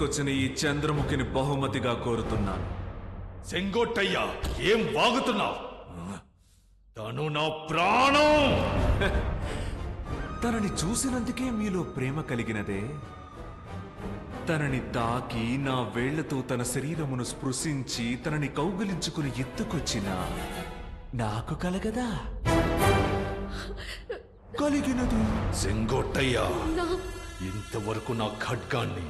తీసుకొచ్చిన ఈ చంద్రముఖిని బహుమతిగా కోరుతున్నాను. సెంగోట్టయ్యా, ఏం వాగుతున్నావు? తను నా ప్రాణం. తనని చూసినందుకే మీలో ప్రేమ కలిగినదే. తనని తాకి నా వేళ్లతో తన శరీరమును స్పృశించి తనని కౌగిలించుకుని ఎత్తుకొచ్చిన నాకు కలగదా? కలిగినది. సెంగోట్టయ్యా, ఇంతవరకు నా ఖడ్గాన్ని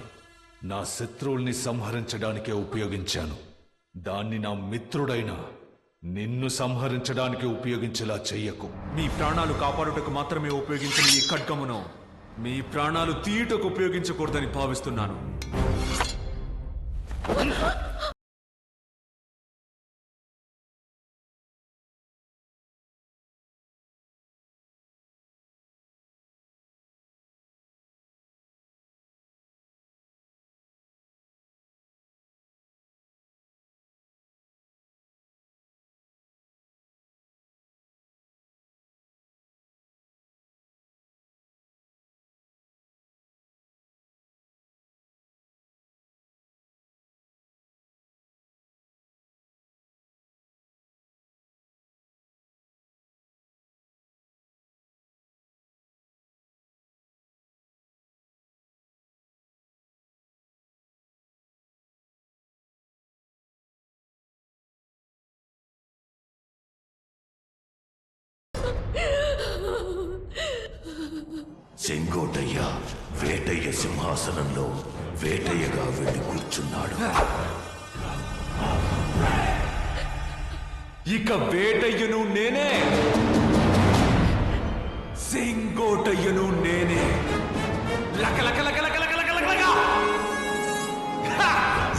నా శత్రువుల్ని సంహరించడానికే ఉపయోగించాను. దాన్ని నా మిత్రుడైన నిన్ను సంహరించడానికి ఉపయోగించేలా చెయ్యకు. మీ ప్రాణాలు కాపాడుటకు మాత్రమే ఉపయోగించిన ఈ ఖడ్గమును మీ ప్రాణాలు తీయుటకు ఉపయోగించకూడదని భావిస్తున్నాను. సెంగోటయ్య వేటయ్య సింహాసనంలో వేటయ్యగా వెళ్ళి కూర్చున్నాడు. ఇక వేటయ్యను నేనే, సెంగోటయ్యను నేనే.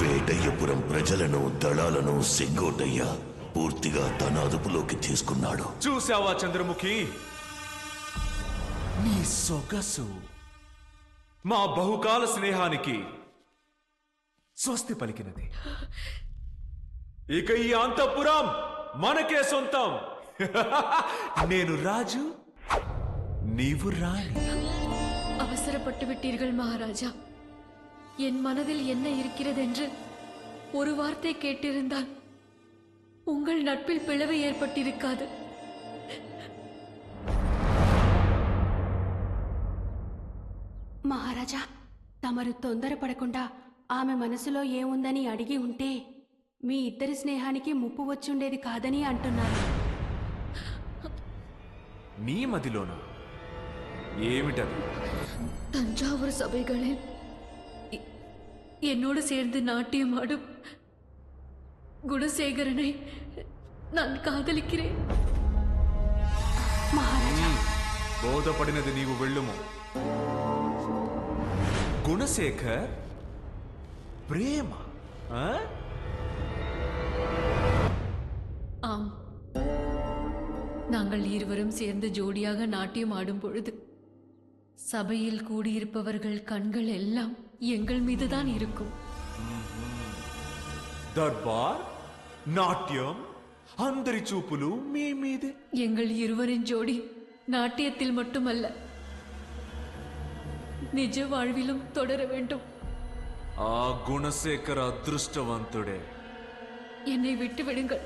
వేటయ్యపురం ప్రజలను దళాలను సెంగోటయ్య పూర్తిగా తన అదుపులోకి తీసుకున్నాడు. చూసావా చంద్రముఖి, నీ సొగసు మా బహుకాల స్నేహానికి స్వస్తి పలికినది. ఇక ఈ అంతఃపురం మనకే సొంతం. నేను రాజు, నీవు రాణి. அவசரப்பட்டு விட்டீர்கள் மகாராஜா. என் மனதில் என்ன இருக்கிறதென்று ஒரு வார்த்தை கேட்டிருந்தால் உங்கள் நட்பில் பிளவு ஏற்பட்டிருக்காது. మహారాజా, తమరు తొందరపడకుండా ఆమె మనసులో ఏముందని అడిగి ఉంటే మీ ఇద్దరి స్నేహానికి ముప్పు వచ్చుండేది కాదని అంటున్నారు. నీ మదిలోనా? ఏమిటది? தஞ்சாவூர் சபைகளில் என்னோடு சேர்ந்து நாட்டியம் ஆடும் குணசேகரனை நான் காதலிக்கிறேன். మహారాజా, బోధపడినది నీవు వెళ్ళుము. குணசேகர் பிரேமா? ஆம், நாங்கள் இருவரும் சேர்ந்து ஜோடியாக நாட்டியம் ஆடும் பொழுது சபையில் கூடியிருப்பவர்கள் கண்கள் எல்லாம் எங்கள் மீதுதான் இருக்கும். దర్బార్, నాట్యం, అందరి చూపులు మీ మీదే. எங்கள் இருவரின் ஜோடி நாட்டியத்தில் மட்டுமல்ல, నిజ வாழ்விலும் தொடர வேண்டும். ఆ గుణశేఖర అదృష్టవంతుడే. என்னை விட்டு விடுங்கள்.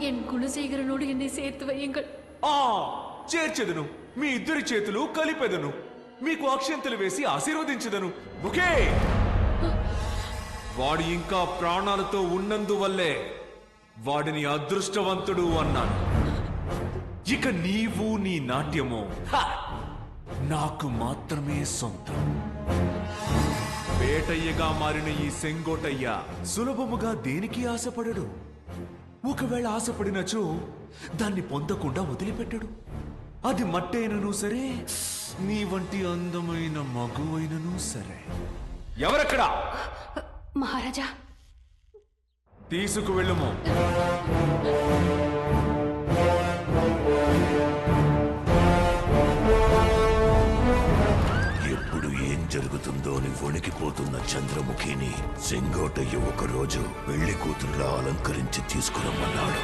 என் குணசேகரனோடு என்னை சேர்த்து வையுங்கள். ఆ చేర్చెదను, మీ ఇద్దరి చేతులు కలిపెదను, మీకు అక్షంతలు వేసి ఆశీర్వదించదను. ఓకే? వాడు ఇంకా ప్రాణాలతో ఉన్నందువల్లే వాడిని అదృష్టవంతుడు అన్నాను. ఇక నీవు నీ నాట్యము నాకు మాత్రమే సొంతం. వేటయ్యగా మారిన ఈ సెంగోటయ్య సులభముగా దేనికి ఆశపడడు. ఒకవేళ ఆశపడినచో దాన్ని పొందకుండా వదిలిపెట్టడు. అది మట్టైనను సరే, నీ వంటి అందమైన మగువైనను సరే. ఎవరక్కడా? మహారాజా, తీసుకువెళ్ళుము. ఎప్పుడు ఏం జరుగుతుందో అని వణికిపోతున్న చంద్రముఖిని సెంగోటయ్య ఒకరోజు పెళ్లి కూతురులా అలంకరించి తీసుకురమ్మన్నాడు.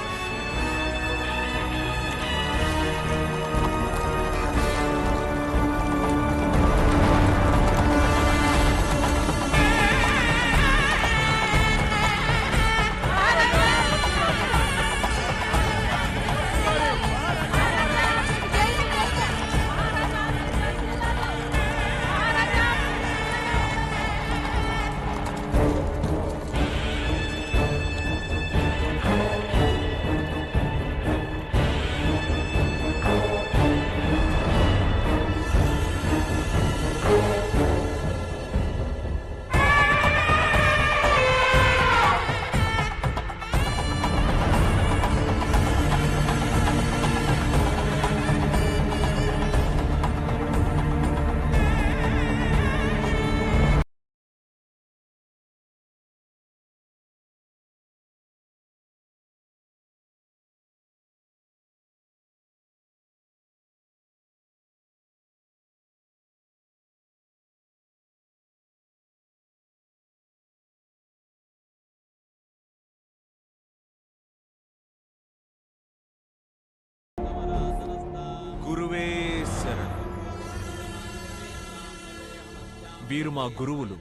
వీరు మా గురువులు,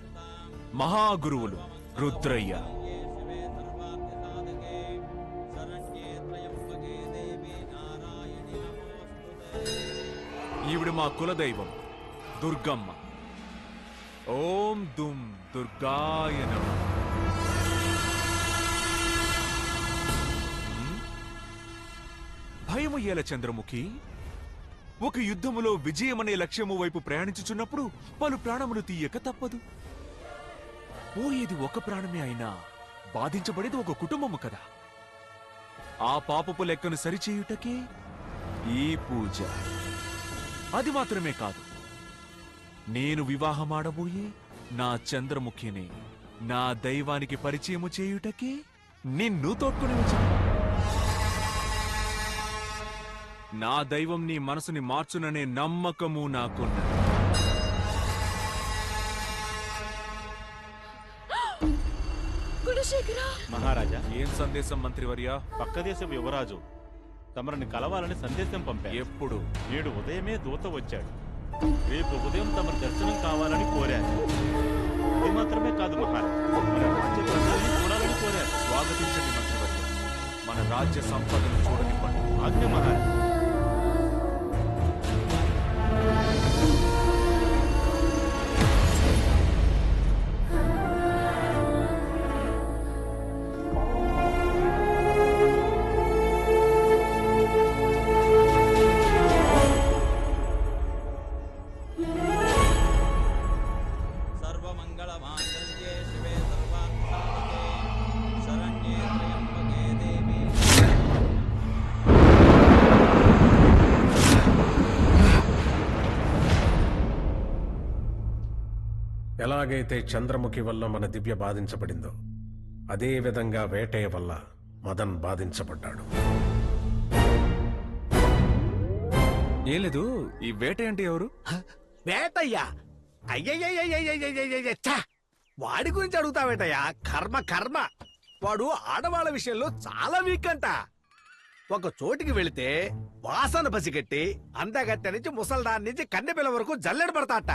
మహాగురువులు రుద్రయ్య. ఈవిడ మా కులదైవం దుర్గమ్మ. ఓం దుమ్ దుర్గాయ నమః. భయము ఏల చంద్రముఖి? ఒక యుద్ధములో విజయమనే లక్ష్యము వైపు ప్రయాణించుచున్నప్పుడు పలు ప్రాణములు తీయక తప్పదు. పోయేది ఒక ప్రాణమే అయినా బాధించబడేది ఒక కుటుంబము కదా. ఆ పాపపు లెక్కను సరిచేయుటకే ఈ పూజ. అది మాత్రమే కాదు, నేను వివాహమాడబోయే నా చంద్రముఖిని నా దైవానికి పరిచయము చేయుటకే నిన్ను తోడ్కొని వచ్చాను. నా దైవం నీ మనసుని మార్చుననే నమ్మకము నాకున్నది. మహారాజా, ఏం సందేశం మంత్రివర్య? పక్క దేశపు యువరాజు తమరిని కలవాలని సందేశం పంపారు. ఎప్పుడు? నేడు ఉదయమే దూత వచ్చాడు. రేపు ఉదయం తమరి దర్శనం కావాలని కోరారు. అది మాత్రమే కాదు మహారాజా, మన రాజ్య ప్రజల్ని చూడాలని కోరారు. స్వాగతించండి మంత్రివర్య. మన రాజ్య సంపదను చూడనివ్వండి. ఆజ్ఞ మహారాజా. सर्वमङ्गलमाङ्गल्ये शिवे सर्वार्थसाधिके शरण्ये त्र्यम्बके देवी. ఎలాగైతే చంద్రముఖి వల్ల మన దివ్య బాధించబడిందో అదే విధంగా వేటయ్య వల్ల మదన్ బాధించబడ్డాడు. ఏం లేదు, ఈ వేట అంటే ఎవరు? వేటయ్యా? అయ్యయ్యయ్యయ్యయ్యయ్యయ్యచ్చ! వాడి గురించి అడుగుతావేటయ్యా? కర్మ కర్మ! వాడు ఆడవాళ్ళ విషయంలో చాలా వీక్ అంట. ఒక చోటికి వెళితే వాసన పసిగట్టి అందగట్టె నుంచి ముసల్దాన్ నుంచి కన్నెపిల్ల వరకు జల్లెడ పడతాట.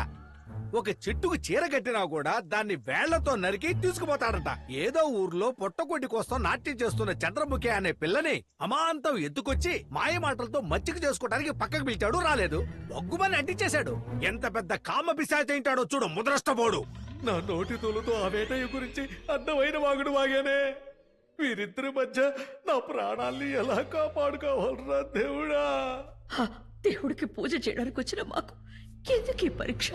ఒక చెట్టుకు చీర కట్టినా కూడా దాన్ని వేళ్లతో నరికి తీసుకుపోతాడట. ఏదో ఊర్లో పొట్టకొడ్డి కోసం నాట్యం చేస్తున్న చంద్రముఖి అనే పిల్లని అమాంతం ఎత్తుకొచ్చి మాయ మాటలతో మచ్చిక చేసుకోవడానికి పక్కకు పిలిచాడు, రాలేదు. బొగ్గుమని అంటించేశాడు. ఎంత పెద్ద కామ పిశాచయింటాడో చూడు ముద్రష్టపోడు. నా నోటి తోలుతో ఆ వేటయ్య గురించి అడ్డమైన వాగుడు వాగానే. వీరిద్దరి మధ్య నా ప్రాణాల్ని ఎలా కాపాడుకోవాలరా దేవుడా? దేవుడికి పూజ చేయడానికి వచ్చిన మాకు ఎందుకు ఈ పరీక్ష?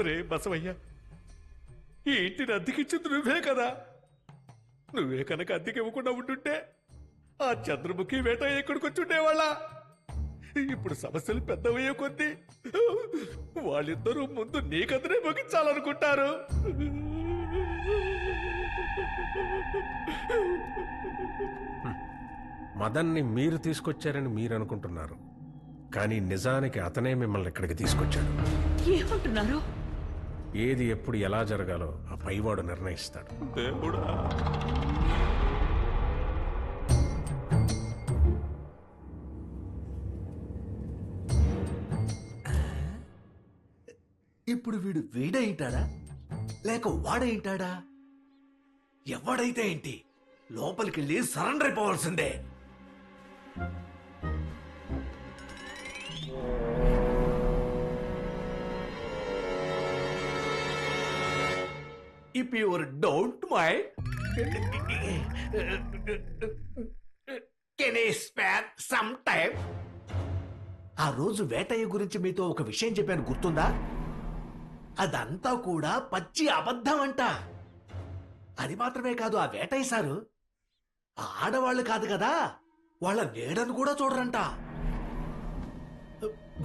రే బసవయ్య, ఈ ఇంటిని అద్దెకిచ్చింది నువ్వే కదా. నువ్వే కనుక అద్దెకి ఇవ్వకుండా ఉంటుంటే ఆ చంద్రముఖి వేట ఎక్కడికి వచ్చుండేవాళ్ళ. ఇప్పుడు సమస్యలు పెద్దవయ్యే కొద్దీ వాళ్ళిద్దరూ ముందు నీకదనే ముగించాలనుకుంటారు. మదన్ని మీరు తీసుకొచ్చారని మీరు అనుకుంటున్నారు, కానీ నిజానికి అతనే మిమ్మల్ని ఇక్కడికి తీసుకొచ్చాడు. ఏమంటున్నారు? ఏది ఎప్పుడు ఎలా జరగాలో ఆ పైవాడు నిర్ణయిస్తాడు. దేవుడా, ఇప్పుడు వీడు వీడైంటాడా లేక వాడైంటాడా? ఎవడైతే ఏంటి, లోపలికెళ్ళి surrender అయిపోవాల్సిందే. If you don't mind, can I spare some time? ఆ రోజు వేటయ్య గురించి మీతో ఒక విషయం చెప్పాను, గుర్తుందా? అదంతా కూడా పచ్చి అబద్ధం అంట. అది మాత్రమే కాదు, ఆ వేటయ్య సారు ఆడవాళ్ళు కాదు కదా, వాళ్ళ నీడను కూడా చూడరంట.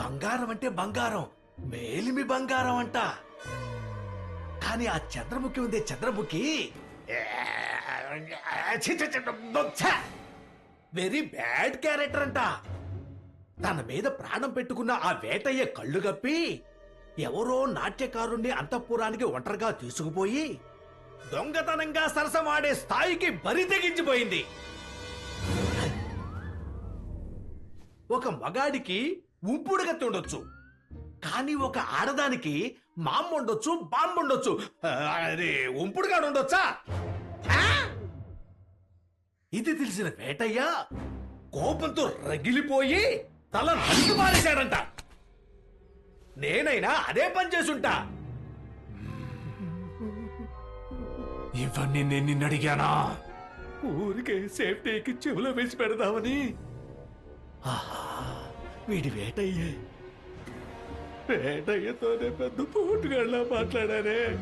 బంగారం అంటే బంగారం, మేలిమి బంగారం అంట. కానీ ఆ చంద్రముఖి ఉందే, చంద్రముఖి వెరీ బ్యాడ్ క్యారెక్టర్ అంట. తన మీద ప్రాణం పెట్టుకున్న ఆ వేటయ్య కళ్ళు గప్పి ఎవరో నాట్యకారుణ్ణి అంతఃపురానికి ఒంటరిగా తీసుకుపోయి దొంగతనంగా సరసమాడే స్థాయికి బరి తెగించిపోయింది. ఒక మగాడికి ఉంపుడుగత్తి ఉండొచ్చు, కానీ ఒక ఆడదానికి మామ్ ఉండొచ్చు, బాంబు ఉండొచ్చు, అది ఉంపుడుగాడు ఉండొచ్చా? ఆ? ఇది తెలిసిన వేటయ్య కోపంతో రగిలిపోయి తల నరికి మారేశాడంట. నేనైనా అదే పని చేసుంటా. ఇవన్నీ నేను నిన్ను అడిగానా? ఊరికే సేఫ్టీకి చెవులో వేసి పెడదామని. ఆహా, వీడి వేటయ్యే. వేటయ్యతోనే పెద్ద పోటుగాళ్ళ మాట్లాడారే.